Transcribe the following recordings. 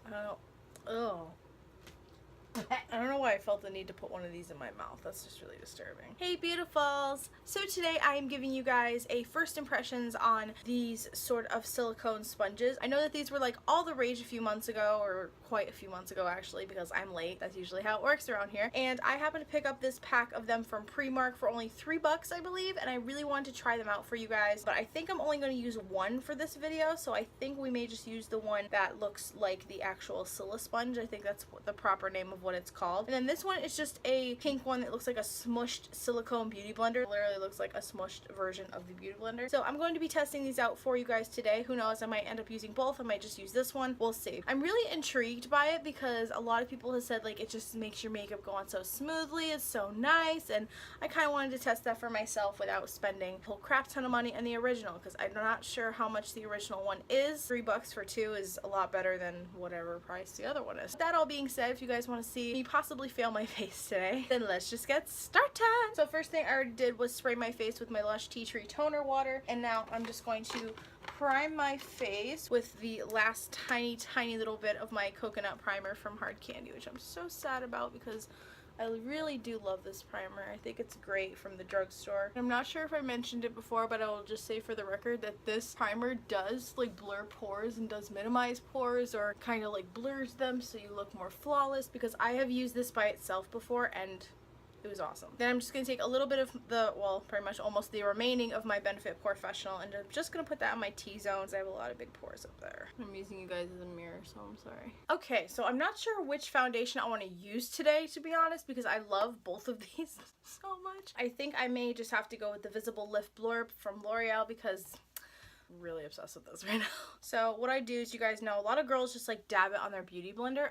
I don't, ugh. I don't know why I felt the need to put one of these in my mouth. That's just really disturbing. Hey beautifuls! So today I am giving you guys a first impressions on these sort of silicone sponges. I know that these were like all the rage a few months ago, or quite a few months ago actually, because I'm late. That's usually how it works around here. And I happened to pick up this pack of them from Primark for only $3 I believe, and I really wanted to try them out for you guys. But I think I'm only going to use one for this video, so I think we may just use the one that looks like the actual SILISPONGE. I think that's the proper name of what it's called. And then this one is just a pink one that looks like a smushed silicone beauty blender. It literally looks like a smushed version of the beauty blender. So I'm going to be testing these out for you guys today. Who knows, I might end up using both. I might just use this one. We'll see. I'm really intrigued by it because a lot of people have said like it just makes your makeup go on so smoothly. It's so nice, and I kind of wanted to test that for myself without spending a whole crap ton of money on the original, because I'm not sure how much the original one is. $3 for two is a lot better than whatever price the other one is. That all being said, if you guys want to see me possibly fail my face today, then let's just get started. So first thing I already did was spray my face with my Lush Tea Tree Toner Water, and now I'm just going to prime my face with the last tiny little bit of my coconut primer from Hard Candy, which I'm so sad about because I really do love this primer. I think it's great from the drugstore. I'm not sure if I mentioned it before, but I will just say for the record that this primer does like blur pores and does minimize pores, or kind of like blurs them so you look more flawless, because I have used this by itself before and it was awesome. Then I'm just going to take a little bit of the, well, pretty much almost the remaining of my Benefit Porefessional, and I'm just going to put that on my T-zones. I have a lot of big pores up there. I'm using you guys as a mirror, so I'm sorry. Okay, so I'm not sure which foundation I want to use today, to be honest, because I love both of these so much. I think I may just have to go with the Visible Lift Blurb from L'Oreal, because I'm really obsessed with this right now. So what I do is, you guys know, a lot of girls just like dab it on their beauty blender.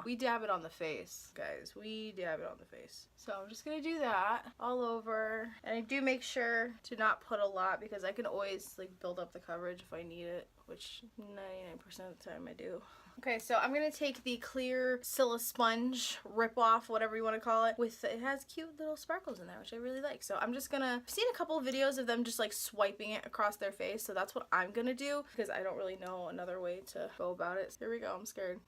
We dab it on the face, guys. We dab it on the face. So I'm just gonna do that all over, and I do make sure to not put a lot because I can always like build up the coverage if I need it, which 99% of the time I do. Okay, so I'm gonna take the clear SILISPONGE rip off, whatever you want to call it, with, it has cute little sparkles in there, which I really like. So I'm just gonna, I've seen a couple of videos of them just like swiping it across their face, so that's what I'm gonna do because I don't really know another way to go about it. So here we go. I'm scared.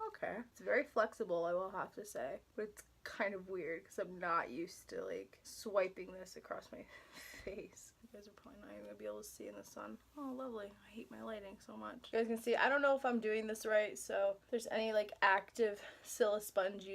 Okay, it's very flexible, I will have to say, but it's kind of weird because I'm not used to like swiping this across my face. You guys are probably not even gonna be able to see in the sun. Oh, lovely. I hate my lighting so much. You guys can see, I don't know if I'm doing this right, so if there's any like active SILISPONGE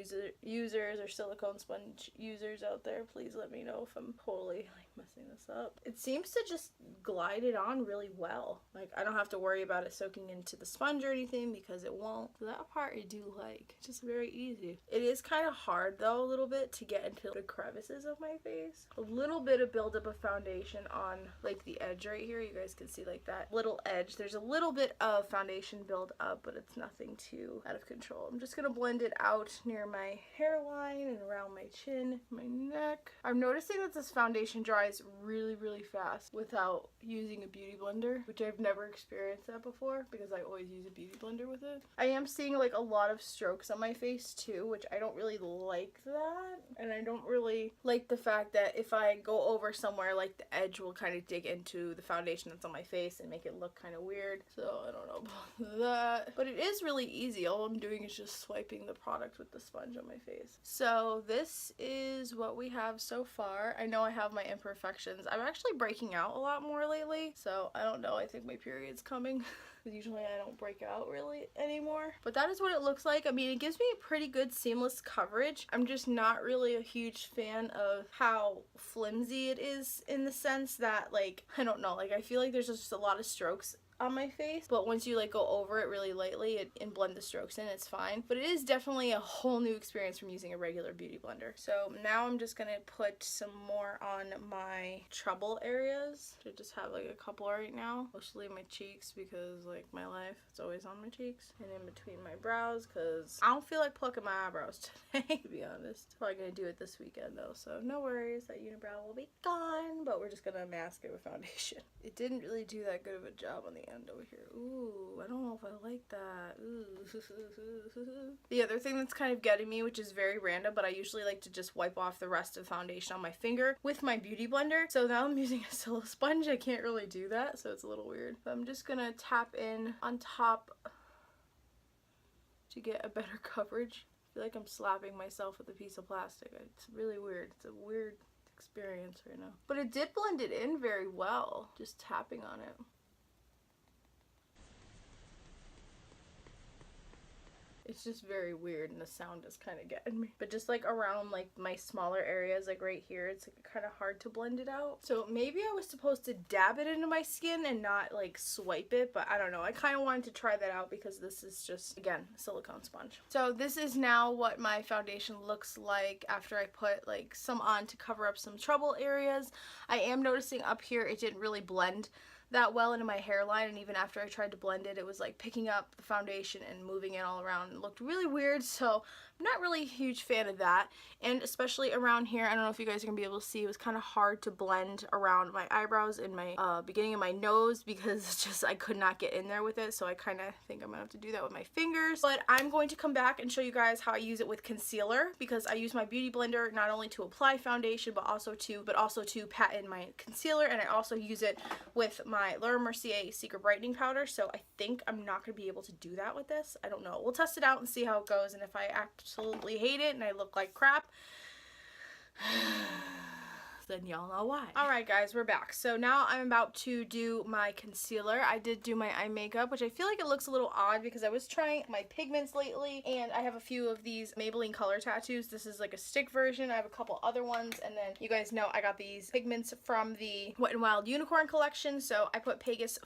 users or silicone sponge users out there, please let me know if I'm totally like messing this up. It seems to just glide it on really well. Like I don't have to worry about it soaking into the sponge or anything because it won't. So that part I do like. It's just very easy. It is kind of hard though a little bit to get into the crevices of my face. A little bit of buildup of foundation on like the edge right here. You guys can see like that little edge. There's a little bit of foundation build up, but it's nothing too out of control. I'm just gonna blend it out near my hairline and around my chin, my neck. I'm noticing that this foundation dries really fast without using a beauty blender, which I've never experienced that before because I always use a beauty blender with it. I am seeing like a lot of strokes on my face too, which I don't really like that, and I don't really like the fact that if I go over somewhere, like the edge will kind of dig into the foundation that's on my face and make it look kind of weird. So I don't know about that, but it is really easy. All I'm doing is just swiping the product with the sponge on my face. So this is what we have so far. I know I have my imperfections. I'm actually breaking out a lot more lately, so I don't know. I think my period's coming. Usually I don't break out really anymore, but that is what it looks like. I mean, it gives me a pretty good seamless coverage. I'm just not really a huge fan of how flimsy it is, in the sense that like, I don't know, like I feel like there's just a lot of strokes on my face, but once you like go over it really lightly and blend the strokes in, it's fine. But it is definitely a whole new experience from using a regular beauty blender. So now I'm just gonna put some more on my trouble areas. I just have like a couple right now, mostly my cheeks because like my life, it's always on my cheeks, and in between my brows because I don't feel like plucking my eyebrows today, to be honest. Probably gonna do it this weekend though, so no worries, that unibrow will be gone, but we're just gonna mask it with foundation. It didn't really do that good of a job on the band over here. Ooh, I don't know if I like that. Ooh. The other thing that's kind of getting me, which is very random, but I usually like to just wipe off the rest of the foundation on my finger with my beauty blender. So now I'm using a SILISPONGE. I can't really do that, so it's a little weird. But I'm just gonna tap in on top to get a better coverage. I feel like I'm slapping myself with a piece of plastic. It's really weird. It's a weird experience right now. But it did blend it in very well, just tapping on it. It's just very weird and the sound is kind of getting me. But just like around like my smaller areas, like right here, it's like kind of hard to blend it out. So maybe I was supposed to dab it into my skin and not like swipe it, but I don't know. I kind of wanted to try that out because this is just, again, a silicone sponge. So this is now what my foundation looks like after I put like some on to cover up some trouble areas. I am noticing up here it didn't really blend that well into my hairline, and even after I tried to blend it, it was like picking up the foundation and moving it all around. It looked really weird, so I'm not really a huge fan of that. And especially around here, I don't know if you guys are gonna be able to see, it was kind of hard to blend around my eyebrows and my beginning of my nose because it's just I could not get in there with it. So I kind of think I'm gonna have to do that with my fingers. But I'm going to come back and show you guys how I use it with concealer, because I use my beauty blender not only to apply foundation but also to pat in my concealer, and I also use it with my Laura Mercier Secret Brightening Powder. So I think I'm not gonna be able to do that with this. I don't know. We'll test it out and see how it goes, and if I absolutely hate it and I look like crap, then y'all know why. Alright guys, we're back. So now I'm about to do my concealer. I did do my eye makeup, which I feel like it looks a little odd because I was trying my pigments lately, and I have a few of these Maybelline color tattoos. This is like a stick version. I have a couple other ones, and then you guys know I got these pigments from the Wet n Wild Unicorn collection, so I put Pegasus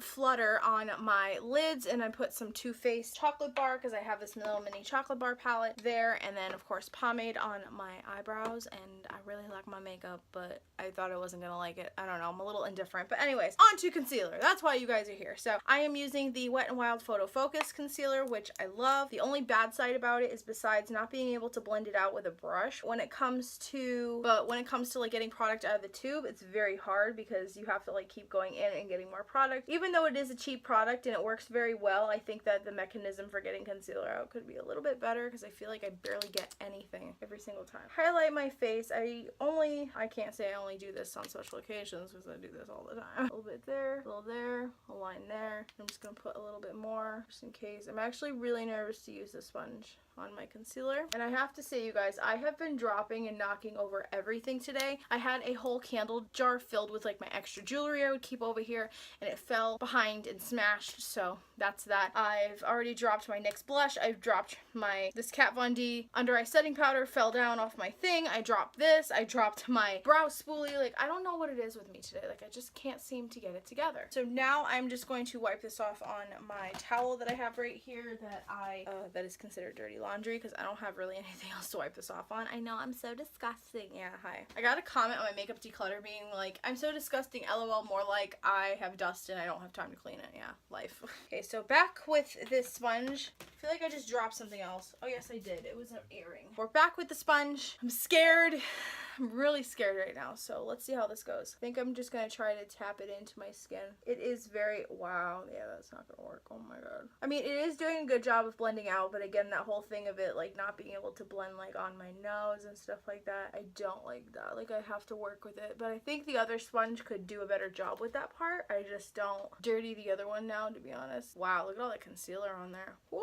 Flutter on my lids, and I put some Too Faced chocolate bar because I have this little mini chocolate bar palette there, and then of course pomade on my eyebrows. And I really like my makeup, but I thought I wasn't gonna like it. I don't know, I'm a little indifferent. But anyways, on to concealer. That's why you guys are here. So I am using the Wet n Wild Photo Focus concealer, which I love. The only bad side about it is, besides not being able to blend it out with a brush, when it comes to like getting product out of the tube, it's very hard because you have to like keep going in and getting more product. Even though it is a cheap product and it works very well, I think that the mechanism for getting concealer out could be a little bit better, because I feel like I barely get anything every single time. Highlight my face. I can't say I only do this on special occasions because I do this all the time. A little bit there, a little there, a line there. I'm just gonna put a little bit more just in case. I'm actually really nervous to use the sponge on my concealer. And I have to say, you guys, I have been dropping and knocking over everything today. I had a whole candle jar filled with like my extra jewelry I would keep over here, and it fell behind and smashed, so that's that. I've already dropped my NYX blush. I've dropped this Kat Von D under eye setting powder, fell down off my thing. I dropped this. I dropped my brow spoolie. Like, I don't know what it is with me today. Like, I just can't seem to get it together. So now I'm just going to wipe this off on my towel that I have right here that is considered dirty laundry, because I don't have really anything else to wipe this off on. I know, I'm so disgusting. Yeah, hi. I got a comment on my makeup declutter being like, I'm so disgusting, LOL, more like I have dust and I don't have time to clean it. Yeah, life. Okay, so back with this sponge. I feel like I just dropped something else. Oh yes, I did. It was an earring. We're back with the sponge. I'm scared. I'm really scared right now, so let's see how this goes. I think I'm just gonna try to tap it into my skin. It is very, wow, yeah, that's not gonna work. Oh my god. I mean, it is doing a good job of blending out, but again, that whole thing of it like not being able to blend like on my nose and stuff like that, I don't like that. Like, I have to work with it, but I think the other sponge could do a better job with that part. I just don't dirty the other one now, to be honest. Wow, look at all that concealer on there. Woo!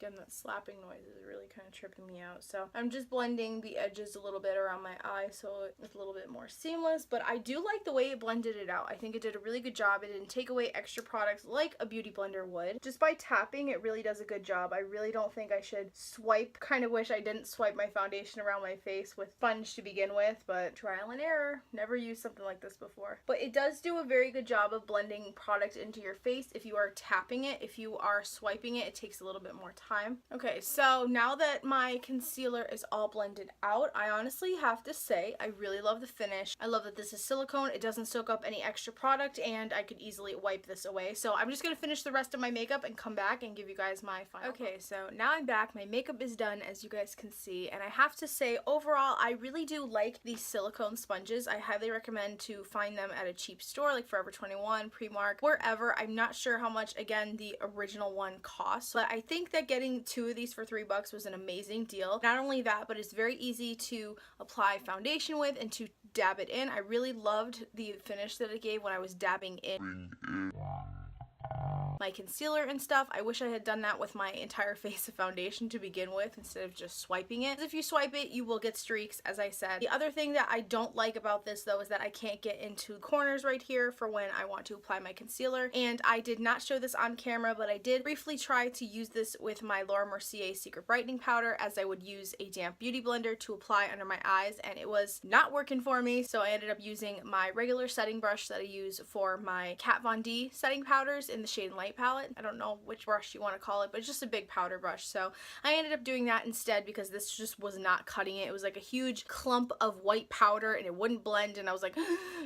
Again, that slapping noise is really kind of tripping me out. So I'm just blending the edges a little bit around my eye so it's a little bit more seamless. But I do like the way it blended it out. I think it did a really good job. It didn't take away extra products like a beauty blender would. Just by tapping, it really does a good job. I really don't think I should swipe. Kind of wish I didn't swipe my foundation around my face with sponge to begin with, but trial and error. Never used something like this before. But it does do a very good job of blending product into your face if you are tapping it. If you are swiping it, it takes a little bit more time. time. Okay, so now that my concealer is all blended out, I honestly have to say I really love the finish. I love that this is silicone. It doesn't soak up any extra product, and I could easily wipe this away. So I'm just gonna finish the rest of my makeup and come back and give you guys my final. Okay, so now I'm back. My makeup is done, as you guys can see, and I have to say overall I really do like these silicone sponges. I highly recommend to find them at a cheap store like Forever 21, Primark, wherever. I'm not sure how much, again, the original one costs, but I think that getting 2 of these for $3 was an amazing deal. Not only that, but it's very easy to apply foundation with and to dab it in. I really loved the finish that it gave when I was dabbing in my concealer and stuff. I wish I had done that with my entire face of foundation to begin with instead of just swiping it. If you swipe it, you will get streaks, as I said. The other thing that I don't like about this though is that I can't get into corners right here for when I want to apply my concealer, and I did not show this on camera, but I did briefly try to use this with my Laura Mercier Secret Brightening Powder as I would use a damp beauty blender to apply under my eyes, and it was not working for me, so I ended up using my regular setting brush that I use for my Kat Von D setting powders in the shade Light palette. I don't know which brush you want to call it, but it's just a big powder brush. So I ended up doing that instead because this just was not cutting it. It was like a huge clump of white powder and it wouldn't blend, and I was like,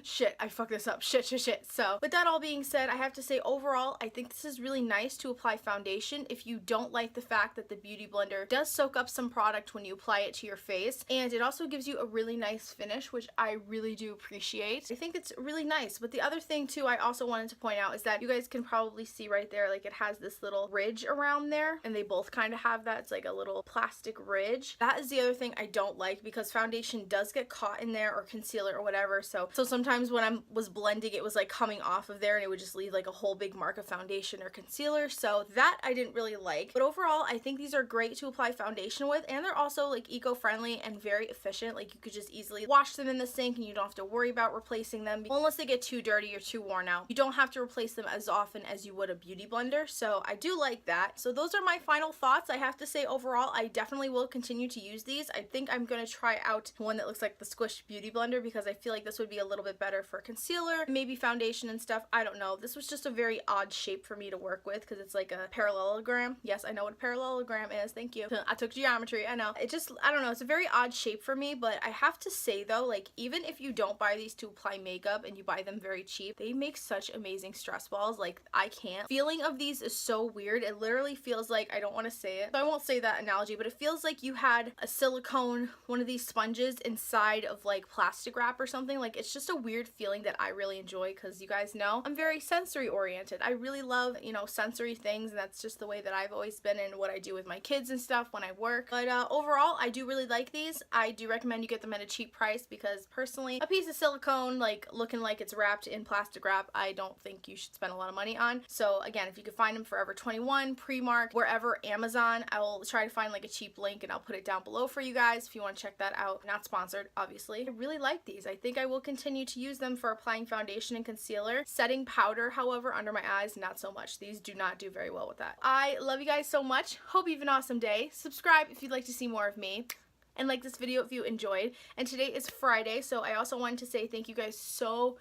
shit, I fucked this up. Shit. So with that all being said, I have to say overall, I think this is really nice to apply foundation if you don't like the fact that the beauty blender does soak up some product when you apply it to your face, and it also gives you a really nice finish, which I really do appreciate. I think it's really nice. But the other thing too I also wanted to point out is that you guys can probably see right there, like it has this little ridge around there, and they both kind of have that. It's like a little plastic ridge. That is the other thing I don't like, because foundation does get caught in there, or concealer or whatever, so sometimes when I was blending it was like coming off of there and it would just leave like a whole big mark of foundation or concealer, so that I didn't really like. But overall I think these are great to apply foundation with, and they're also like eco-friendly and very efficient. Like you could just easily wash them in the sink and you don't have to worry about replacing them, well, unless they get too dirty or too worn out. You don't have to replace them as often as you would a beauty blender, so I do like that. So those are my final thoughts. I have to say overall I definitely will continue to use these. I think I'm gonna try out one that looks like the Squish Beauty Blender because I feel like this would be a little bit better for concealer, maybe foundation and stuff. I don't know. This was just a very odd shape for me to work with because it's like a parallelogram. Yes, I know what a parallelogram is. Thank you. I took geometry. I know. It just, I don't know. It's a very odd shape for me, but I have to say though, like even if you don't buy these to apply makeup and you buy them very cheap, they make such amazing stress balls. Like I can't. Feeling of these is so weird. It literally feels like, I don't want to say it, so I won't say that analogy, but it feels like you had a silicone, one of these sponges inside of like plastic wrap or something. Like it's just a weird feeling that I really enjoy because you guys know I'm very sensory oriented. I really love, you know, sensory things, and that's just the way that I've always been in what I do with my kids and stuff when I work. But overall, I do really like these. I do recommend you get them at a cheap price because personally, a piece of silicone like looking like it's wrapped in plastic wrap, I don't think you should spend a lot of money on. So again, if you could find them Forever 21, Primark, wherever, Amazon, I will try to find like a cheap link and I'll put it down below for you guys if you want to check that out. Not sponsored, obviously. I really like these. I think I will continue to use them for applying foundation and concealer. Setting powder, however, under my eyes, not so much. These do not do very well with that. I love you guys so much. Hope you have an awesome day. Subscribe if you'd like to see more of me, and like this video if you enjoyed. And today is Friday, so I also wanted to say thank you guys so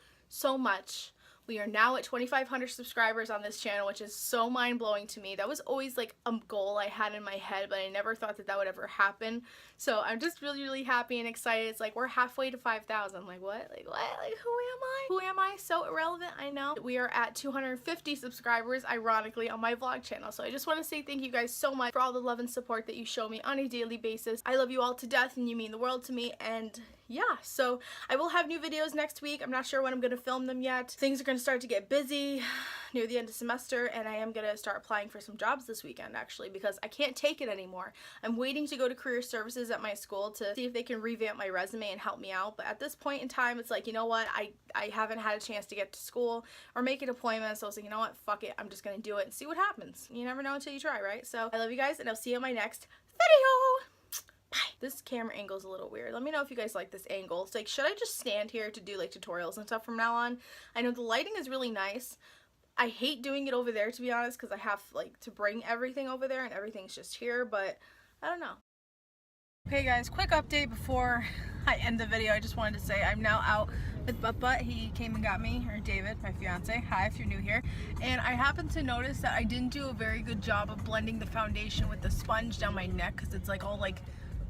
much. We are now at 2,500 subscribers on this channel, which is so mind-blowing to me. That was always like a goal I had in my head, but I never thought that that would ever happen. So I'm just really happy and excited. It's like we're halfway to 5,000. Like what? Like what? Like who am I? Who am I? So irrelevant, I know. We are at 250 subscribers, ironically, on my vlog channel. So I just want to say thank you guys so much for all the love and support that you show me on a daily basis. I love you all to death and you mean the world to me, and yeah, so I will have new videos next week. I'm not sure when I'm going to film them yet. Things are going to start to get busy near the end of semester, and I am going to start applying for some jobs this weekend actually because I can't take it anymore. I'm waiting to go to career services at my school to see if they can revamp my resume and help me out, but at this point in time it's like, you know what, I haven't had a chance to get to school or make an appointment, so I was like, you know what, fuck it, I'm just going to do it and see what happens. You never know until you try, right? So I love you guys, and I'll see you in my next video. Bye. This camera angle is a little weird. Let me know if you guys like this angle. It's like, should I just stand here to do like tutorials and stuff from now on? I know the lighting is really nice. I hate doing it over there, to be honest, because I have like to bring everything over there and everything's just here, but I don't know. Okay guys, quick update before I end the video. I just wanted to say I'm now out with Butt. He came and got me, or David, my fiance. Hi, if you're new here. And I happened to notice that I didn't do a very good job of blending the foundation with the sponge down my neck, because it's like all like,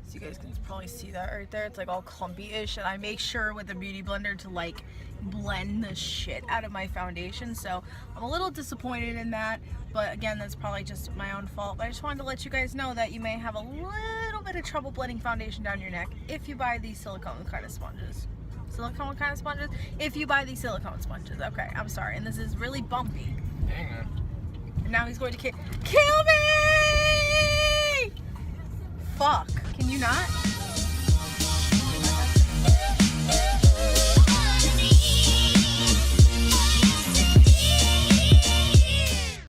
so you guys can probably see that right there, it's like all clumpy-ish, and I make sure with a beauty blender to like blend the shit out of my foundation. So I'm a little disappointed in that, but again, that's probably just my own fault. But I just wanted to let you guys know that you may have a little bit of trouble blending foundation down your neck if you buy these silicone kind of sponges. Silicone kind of sponges? If you buy these silicone sponges. Okay, I'm sorry. And this is really bumpy. Hang on. And now he's going to kill me! Fuck. Can you not?